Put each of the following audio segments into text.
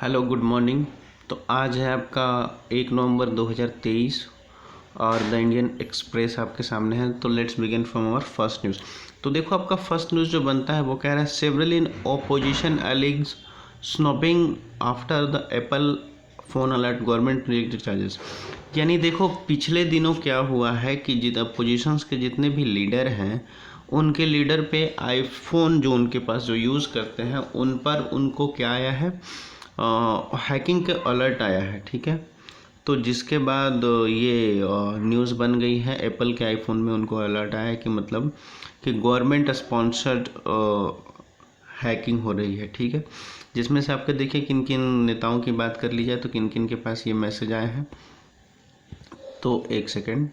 Hello good morning. तो आज है आपका 1 नवंबर 2023 और द इंडियन एक्सप्रेस आपके सामने है। तो let's begin from our first news. तो देखो आपका फर्स्ट न्यूज़ जो बनता है वो कह रहा है several in opposition alleges snooping after the Apple phone alert government rejected charges. यानी देखो पिछले दिनों क्या हुआ है कि अपोजिशंस के जितने भी लीडर हैं उनके लीडर पे आईफोन जो उनके पास जो यूज़ करते हैं उन पर उनको क्या आया है, हैकिंग के अलर्ट आया है। ठीक है, तो जिसके बाद ये न्यूज़ बन गई है एप्पल के आईफोन में उनको अलर्ट आया है कि मतलब कि गवर्नमेंट स्पॉन्सर्ड हैकिंग हो रही है। ठीक है, जिसमें से आपके देखिए किन किन नेताओं की बात कर ली जाए तो किन किन के पास ये मैसेज आए हैं। तो एक सेकेंड,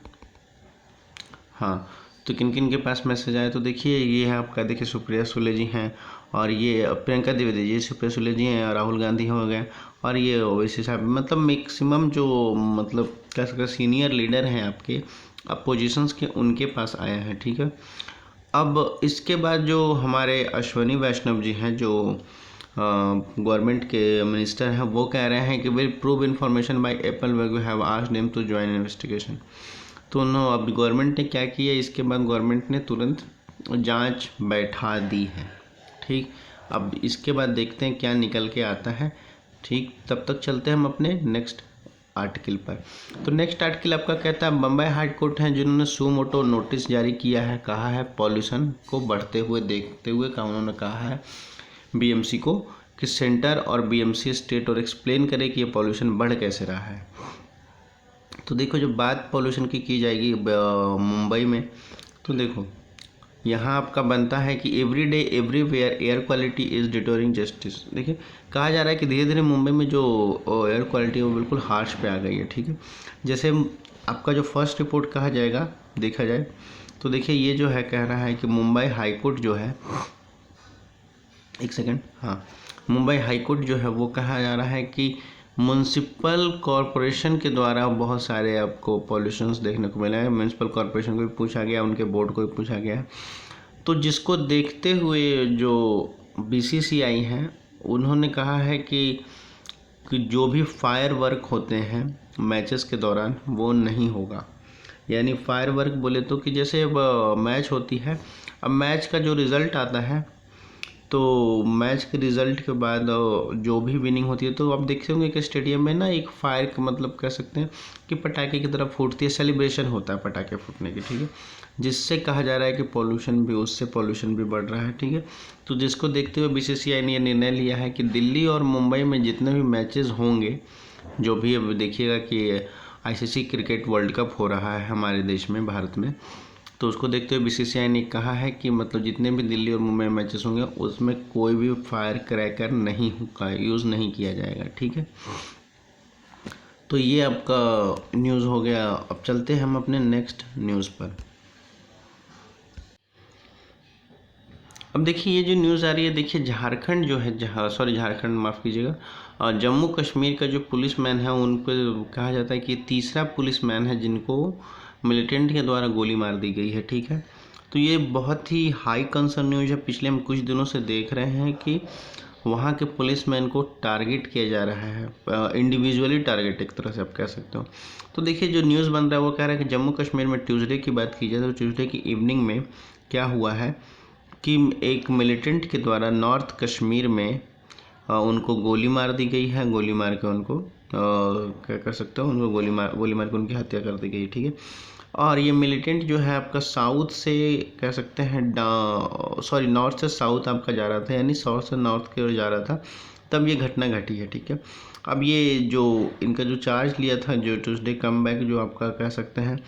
हाँ, तो किन किन के पास मैसेज आए तो देखिए ये है आपका, देखिए सुप्रिया सुले जी हैं और ये प्रियंका द्विवेदी जी, सुप्रिया सुले जी हैं, राहुल गांधी हो गए और ये ओवैसी साहब। मतलब मैक्सिमम जो मतलब कह सकते सीनियर लीडर हैं आपके अपोजिशंस के उनके पास आया है। ठीक है, अब इसके बाद जो हमारे अश्वनी वैष्णव जी हैं जो गवर्नमेंट के मिनिस्टर हैं वो कह रहे हैं कि will prove information by Apple we have asked them to join investigation. तो अब गवर्नमेंट ने क्या किया, इसके बाद गवर्नमेंट ने तुरंत जांच बैठा दी है। ठीक, अब इसके बाद देखते हैं क्या निकल के आता है। ठीक, तब तक चलते हैं हम अपने नेक्स्ट आर्टिकल पर। तो नेक्स्ट आर्टिकल आपका कहता है बम्बई हाई कोर्ट है जिन्होंने सू मोटो नोटिस जारी किया है। कहा है पॉल्यूशन को बढ़ते हुए देखते हुए उन्होंने कहा है बीएमसी को कि सेंटर और बीएमसी स्टेट और एक्सप्लेन करे कि ये पॉल्यूशन बढ़ कैसे रहा है। तो देखो जब बात पॉल्यूशन की जाएगी मुंबई में, तो देखो यहाँ आपका बनता है कि every day everywhere air quality is deteriorating justice. देखिए कहा जा रहा है कि धीरे धीरे मुंबई में जो एयर क्वालिटी है वो बिल्कुल हार्श पे आ गई है। ठीक है, जैसे आपका जो फर्स्ट रिपोर्ट कहा जाएगा देखा जाए तो देखिए ये जो है कह रहा है कि मुंबई हाई कोर्ट जो है, एक सेकेंड, हाँ, मुंबई हाई कोर्ट जो है वो कहा जा रहा है कि म्यूनसिपल कॉरपोरेशन के द्वारा बहुत सारे आपको पॉल्यूशंस देखने को मिले हैं। म्यूनसिपल कॉरपोरेशन को भी पूछा गया, उनके बोर्ड को भी पूछा गया। तो जिसको देखते हुए जो बीसीसीआई हैं उन्होंने कहा है कि जो भी फायर वर्क होते हैं मैचेस के दौरान वो नहीं होगा। यानी फायर वर्क बोले तो कि जैसे अब मैच होती है, अब मैच का जो रिज़ल्ट आता है तो मैच के रिज़ल्ट के बाद जो भी विनिंग होती है तो आप देखते होंगे कि स्टेडियम में ना एक फायर का मतलब कह सकते हैं कि पटाखे की तरफ फूटती है, सेलिब्रेशन होता है पटाखे फूटने की। ठीक है, जिससे कहा जा रहा है कि पॉल्यूशन भी, उससे पॉल्यूशन भी बढ़ रहा है। ठीक है, तो जिसको देखते हुए बीसीसीआई ने यह निर्णय लिया है कि दिल्ली और मुंबई में जितने भी मैचेस होंगे, जो भी अब देखिएगा कि आईसीसी क्रिकेट वर्ल्ड कप हो रहा है हमारे देश में, भारत में, तो उसको देखते हुए बीसीसीआई ने कहा है कि मतलब जितने भी दिल्ली और मुंबई मैचेस होंगे उसमें कोई भी फायर क्रैकर नहीं होगा, यूज़ नहीं किया जाएगा। ठीक है, तो ये आपका न्यूज़ हो गया। अब चलते हैं हम अपने नेक्स्ट न्यूज़ पर। अब देखिए ये जो न्यूज़ आ रही है, देखिए झारखंड जो है, झारखंड माफ़ कीजिएगा, जम्मू कश्मीर का जो पुलिसमैन है उन पर कहा जाता है कि तीसरा पुलिसमैन है जिनको मिलिटेंट के द्वारा गोली मार दी गई है। ठीक है, तो ये बहुत ही हाई कंसर्न न्यूज़ है। पिछले हम कुछ दिनों से देख रहे हैं कि वहाँ के पुलिसमैन को टारगेट किया जा रहा है, इंडिविजुअली टारगेट एक तरह से आप कह सकते हो। तो देखिए जो न्यूज़ बन रहा है वो कह रहा है कि जम्मू कश्मीर में ट्यूसडे की बात की जाए तो ट्यूसडे की इवनिंग में क्या हुआ है कि एक मिलिटेंट के द्वारा नॉर्थ कश्मीर में उनको गोली मार दी गई है। गोली मार के उनको क्या कर सकते हो, उनको गोली मार के उनकी हत्या कर दी गई। ठीक है, और ये मिलिटेंट जो है आपका साउथ से कह सकते हैं नॉर्थ से साउथ आपका जा रहा था, यानी साउथ से नॉर्थ की ओर जा रहा था, तब ये घटना घटी है। ठीक है, अब ये जो इनका जो चार्ज लिया था जो ट्यूसडे कम बैक जो आपका कह सकते हैं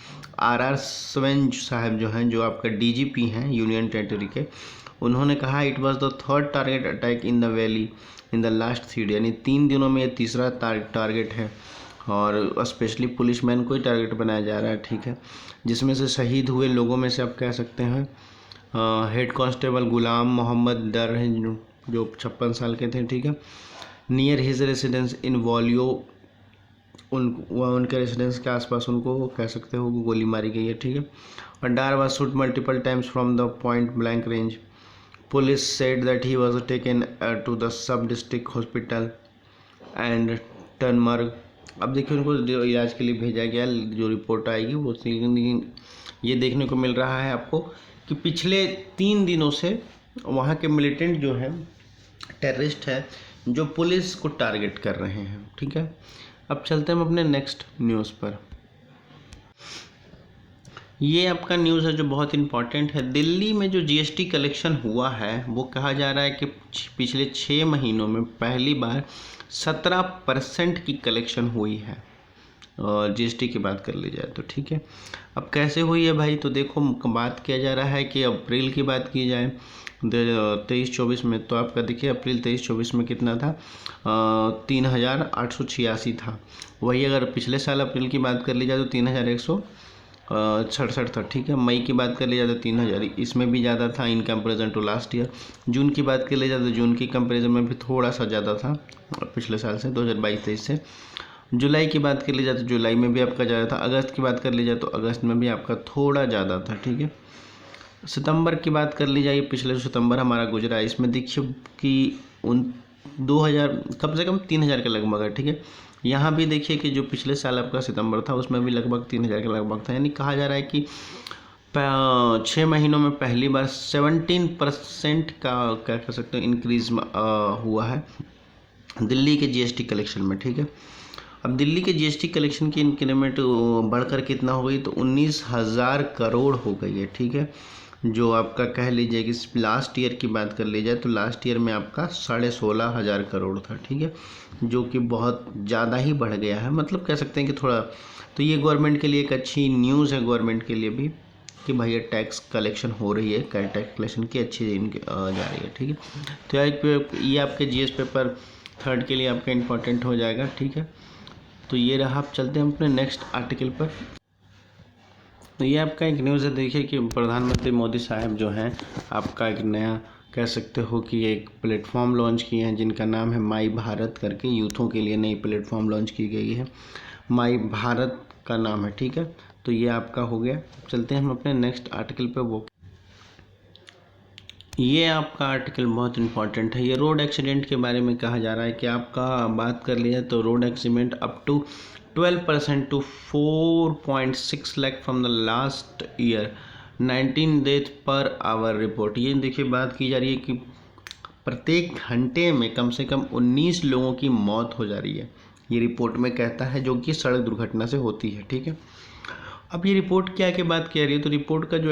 आर स्वेंज साहब जो हैं, जो आपका डीजीपी हैं यूनियन टेरिटरी के, उन्होंने कहा it was the third target attack in the valley in the last 3 day, यानी 3 दिनों में ये तीसरा टारगेट है और स्पेशली पुलिसमैन को ही टारगेट बनाया जा रहा है। ठीक है, जिसमें से शहीद हुए लोगों में से आप कह सकते हैं हेड कांस्टेबल गुलाम मोहम्मद दर हैं जो 56 साल के थे। ठीक है, नियर हिज रेसिडेंस इन वॉलियो, उनके रेसिडेंस के आसपास उनको कह सकते हो गोली मारी गई है। ठीक है, और Dar was shoot multiple times from the point blank range. Police said that he was taken to the sub district hospital and Tangmarg. अब देखिए उनको जो इलाज के लिए भेजा गया, जो रिपोर्ट आएगी वो ये देखने को मिल रहा है आपको कि पिछले 3 दिनों से वहाँ के मिलिटेंट जो है, टेररिस्ट है, जो पुलिस को टारगेट कर रहे हैं। ठीक है, अब चलते हैं हम अपने नेक्स्ट न्यूज़ पर। ये आपका न्यूज़ है जो बहुत इम्पॉर्टेंट है। दिल्ली में जो जीएसटी कलेक्शन हुआ है वो कहा जा रहा है कि पिछले 6 महीनों में पहली बार 17% की कलेक्शन हुई है, और जीएसटी की बात कर ली जाए तो। ठीक है, अब कैसे हुई है भाई, तो देखो बात किया जा रहा है कि अप्रैल की बात की जाए 23-24 में, तो आपका देखिए अप्रैल 23-24 में कितना था, 3886 था। वही अगर पिछले साल अप्रैल की बात कर ली जाए तो 3167 था। ठीक है, मई की बात कर ली जाए तो 3000, इसमें भी ज़्यादा था in comparison to last year. June की बात कर ली जाए तो जून की कंपेरिजन में भी थोड़ा सा ज़्यादा था पिछले साल से, 2022-23 से। जुलाई की बात कर ली जाए तो जुलाई में भी आपका ज़्यादा था। अगस्त की बात कर ली जाए तो अगस्त में भी आपका थोड़ा ज़्यादा था। ठीक है, सितंबर की बात कर ली जाए, पिछले सितंबर हमारा गुजरा, इसमें देखिए कि 2000 कम से कम 3000 के लगभग है। ठीक है, यहाँ भी देखिए कि जो पिछले साल आपका सितंबर था उसमें भी लगभग 3000 के लगभग था। यानी कहा जा रहा है कि 6 महीनों में पहली बार 17% का क्या कह सकते हैं इंक्रीज हुआ है दिल्ली के जीएसटी कलेक्शन में। ठीक है, अब दिल्ली के जीएसटी कलेक्शन की इंक्रीमेंट बढ़कर कितना हो गई, तो 19,000 करोड़ हो गई है। ठीक है, जो आपका कह लीजिए कि लास्ट ईयर की बात कर ली जाए तो लास्ट ईयर में आपका 16,500 करोड़ था। ठीक है, जो कि बहुत ज़्यादा ही बढ़ गया है, मतलब कह सकते हैं कि थोड़ा। तो ये गवर्नमेंट के लिए एक अच्छी न्यूज़ है, गवर्नमेंट के लिए भी, कि भैया टैक्स कलेक्शन हो रही है, टैक्स कलेक्शन की अच्छी जा रही है। ठीक है, तो ये आपके जीएस पेपर 3rd के लिए आपका इम्पोर्टेंट हो जाएगा। ठीक है, तो ये रहा। आप चलते हैं अपने नेक्स्ट आर्टिकल पर। तो ये आपका एक न्यूज़ है, देखिए कि प्रधानमंत्री मोदी साहब जो हैं आपका एक नया कह सकते हो कि एक प्लेटफॉर्म लॉन्च किए हैं जिनका नाम है माई भारत करके। यूथों के लिए नई प्लेटफॉर्म लॉन्च की गई है, माई भारत का नाम है। ठीक है, तो ये आपका हो गया। चलते हैं हम अपने नेक्स्ट आर्टिकल पे। वो ये आपका आर्टिकल बहुत इंपॉर्टेंट है। ये रोड एक्सीडेंट के बारे में कहा जा रहा है कि आपका बात कर लिया तो road accident up to 12% to 4.6 lakh from the last year, 19 death पर आवर रिपोर्ट। ये देखिए बात की जा रही है कि प्रत्येक घंटे में कम से कम 19 लोगों की मौत हो जा रही है, ये रिपोर्ट में कहता है, जो कि सड़क दुर्घटना से होती है। ठीक है, अब ये रिपोर्ट क्या के बात कह रही है, तो रिपोर्ट का जो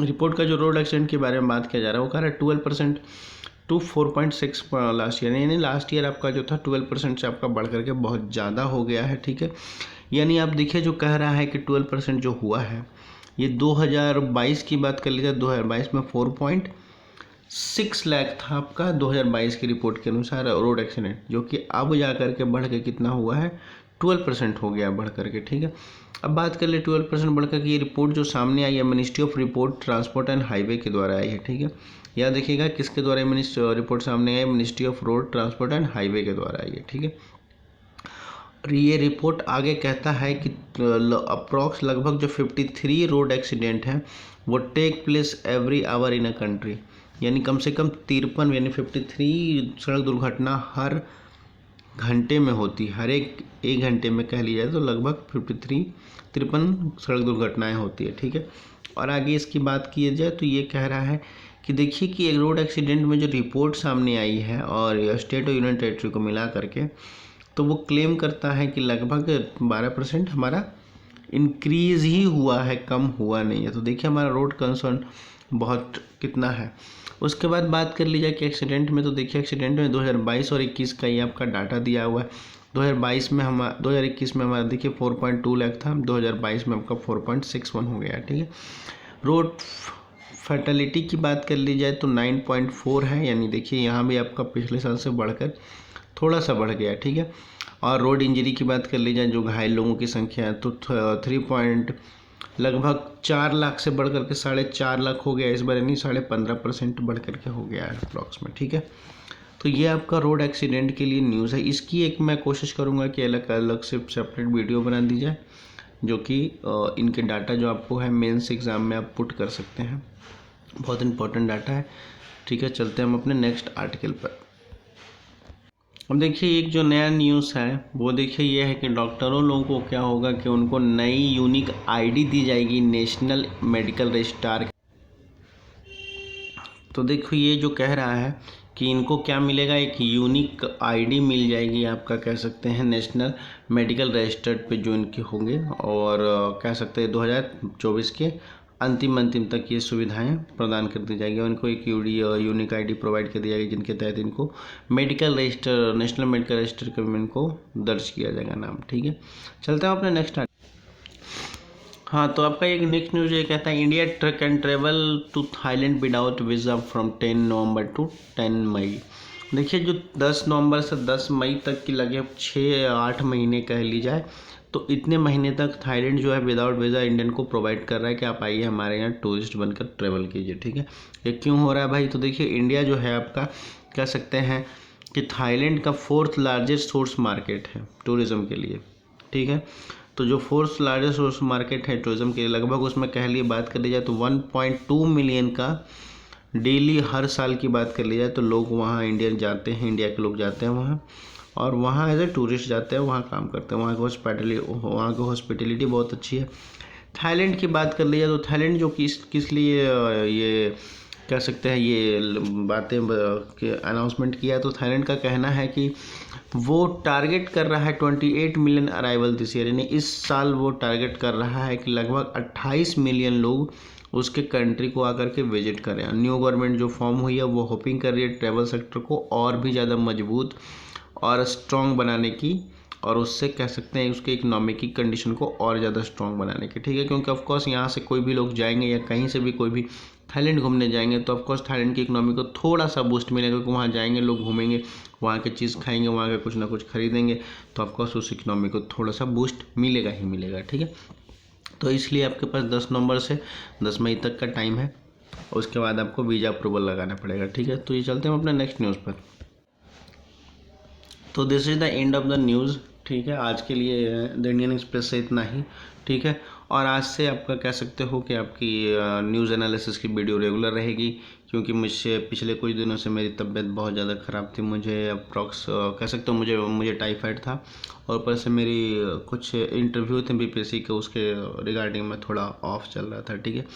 रिपोर्ट का जो रोड एक्सीडेंट के बारे में बात किया जा रहा है वो कह रहा है 12% टू 4.6 लास्ट ईयर, यानी लास्ट ईयर आपका जो था 12% से आपका बढ़ करके बहुत ज़्यादा हो गया है। ठीक है, यानी आप देखिए जो कह रहा है कि 12% जो हुआ है, ये 2022 की बात कर लीजिए, 2022 में 4.6 लाख था आपका 2022 की रिपोर्ट के अनुसार रोड एक्सीडेंट, जो कि अब जा करके बढ़ के कितना हुआ है, 12% हो गया बढ़ करके। ठीक है, अब बात कर ले 12% बढ़कर के, ये रिपोर्ट जो सामने आई है ministry of report transport and highway के द्वारा आई है। ठीक है, याद देखिएगा किसके द्वारा रिपोर्ट सामने आई, ministry of road transport and highway के द्वारा आई है। ठीक है, ये रिपोर्ट आगे कहता है कि अप्रॉक्स लगभग जो 53 रोड एक्सीडेंट हैं वो take place every hour in a country, यानी कम से कम 53 यानी 53 सड़क दुर्घटना हर घंटे में होती, हर एक घंटे में कह लिया जाए तो लगभग 53 सड़क दुर्घटनाएं होती है। ठीक है, और आगे इसकी बात की जाए तो ये कह रहा है कि देखिए कि एक रोड एक्सीडेंट में जो रिपोर्ट सामने आई है और स्टेट और यूनियन टेरिटरी को मिला करके, तो वो क्लेम करता है कि लगभग 12% हमारा इंक्रीज़ ही हुआ है, कम हुआ नहीं है। तो देखिए हमारा रोड कंसर्न बहुत कितना है। उसके बाद बात कर ली जाए कि एक्सीडेंट में, तो देखिए एक्सीडेंट में 2022 और 21 का ये आपका डाटा दिया हुआ है। 2021 में हमारा देखिए 4.2 लाख था, 2022 में आपका 4.61 हो गया। ठीक है, रोड फैटेलिटी की बात कर ली जाए तो 9.4 है, यानी देखिए यहाँ भी आपका पिछले साल से बढ़कर थोड़ा सा बढ़ गया। ठीक है, और रोड इंजरी की बात कर ली जाए, जो घायल लोगों की संख्या है, तो 3 लगभग 4 लाख से बढ़ करके 4.5 लाख हो गया इस बार, यानी 15.5% बढ़ करके हो गया है अप्रॉक्स में। ठीक है, तो ये आपका रोड एक्सीडेंट के लिए न्यूज़ है। इसकी एक मैं कोशिश करूँगा कि अलग अलग से सेपरेट वीडियो बना दी जाए, जो कि इनके डाटा जो आपको है मेंस एग्ज़ाम में आप पुट कर सकते हैं, बहुत इंपॉर्टेंट डाटा है। ठीक है, चलते हैं हम अपने नेक्स्ट आर्टिकल पर। अब देखिए एक जो नया न्यूज़ है वो देखिए ये है कि डॉक्टरों लोगों को क्या होगा कि उनको नई यूनिक आईडी दी जाएगी नेशनल मेडिकल रजिस्ट्रार। तो देखो ये जो कह रहा है कि इनको क्या मिलेगा, एक यूनिक आईडी मिल जाएगी, आपका कह सकते हैं नेशनल मेडिकल रजिस्टर्ड पे जो इनके होंगे, और कह सकते हैं 2024 के अंतिम तक ये सुविधाएं प्रदान कर दी जाएगी और इनको एक यूनिक आईडी प्रोवाइड कर दी जाएगी जिनके तहत इनको medical register, national medical register के में इनको दर्ज किया जाएगा नाम। ठीक है, चलते हैं अपने नेक्स्ट। हाँ, तो आपका एक नेक्स्ट न्यूज़ ये कहता है India can travel to Thailand without visa from 10 November to 10 May. देखिए जो 10 नवंबर से 10 मई तक की लगे 6-8 महीने कह ली जाए, तो इतने महीने तक थाईलैंड जो है विदाउट वीज़ा इंडियन को प्रोवाइड कर रहा है कि आप आइए हमारे यहाँ टूरिस्ट बनकर ट्रेवल कीजिए। ठीक है, ये क्यों हो रहा है भाई? तो देखिए इंडिया जो है आपका कह सकते हैं कि थाईलैंड का 4th लार्जेस्ट सोर्स मार्केट है टूरिज़्म के लिए। ठीक है, तो जो 4th लार्जेस्ट सोर्स मार्केट है टूरिज़्म के लिए, लगभग उसमें कह लिए बात कर ली जाए तो 1.2 मिलियन का डेली हर साल की बात कर ली जाए तो लोग वहाँ इंडियन जाते हैं, इंडिया के लोग जाते हैं वहाँ, और वहाँ एज ए टूरिस्ट जाते हैं, वहाँ काम करते हैं। वहाँ की हॉस्पिटलिटी बहुत अच्छी है। थाईलैंड की बात कर ली जाए तो थाईलैंड जो किस लिए ये कह सकते हैं ये बातें अनाउंसमेंट किया, तो थाईलैंड का कहना है कि वो टारगेट कर रहा है 28 मिलियन अराइवल दिस ईयर, यानी इस साल वो टारगेट कर रहा है कि लगभग 28 मिलियन लोग उसके कंट्री को आकर के विजिट करें। न्यू गवर्नमेंट जो फॉर्म हुई है वो होपिंग कर रही है ट्रैवल सेक्टर को और भी ज़्यादा मजबूत और स्ट्रॉन्ग बनाने की, और उससे कह सकते हैं उसके इकोनॉमिक की कंडीशन को और ज़्यादा स्ट्रॉन्ग बनाने की। ठीक है, क्योंकि ऑफकोर्स यहाँ से कोई भी लोग जाएंगे या कहीं से भी कोई भी थाईलैंड घूमने जाएंगे तो ऑफकोर्स थाईलैंड की इकोनॉमी को थोड़ा सा बूस्ट मिलेगा, क्योंकि वहाँ जाएंगे लोग, घूमेंगे, वहाँ की चीज़ खाएंगे, वहाँ का कुछ ना कुछ खरीदेंगे, तो ऑफकोर्स उस इकोनॉमी को थोड़ा सा बूस्ट मिलेगा ही मिलेगा। ठीक है, तो इसलिए आपके पास 10 नवंबर से 10 मई तक का टाइम है, उसके बाद आपको वीज़ा अप्रूवल लगाना पड़ेगा। ठीक है, तो ये चलते हैं अपने नेक्स्ट न्यूज़ पर। तो this is the end of the news. ठीक है, आज के लिए द इंडियन एक्सप्रेस से इतना ही। ठीक है, और आज से आपका कह सकते हो कि आपकी न्यूज़ एनालिसिस की वीडियो रेगुलर रहेगी, क्योंकि मुझसे पिछले कुछ दिनों से मेरी तबीयत बहुत ज़्यादा ख़राब थी। मुझे अप्रॉक्स कह सकते हो मुझे टाइफाइड था, और ऊपर से मेरी कुछ इंटरव्यू थे बीपीएससी के, उसके रिगार्डिंग में थोड़ा ऑफ चल रहा था। ठीक है,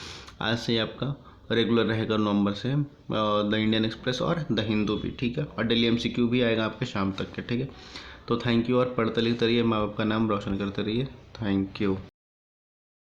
आज से आपका रेगुलर रहेगा नवंबर से द इंडियन एक्सप्रेस और द हिंदू भी। ठीक है, और डेली एमसीक्यू भी आएगा आपके शाम तक के। ठीक है, तो थैंक यू, और पढ़ते लिखते रहिए, माँ बाप का नाम रोशन करते रहिए। Thank you.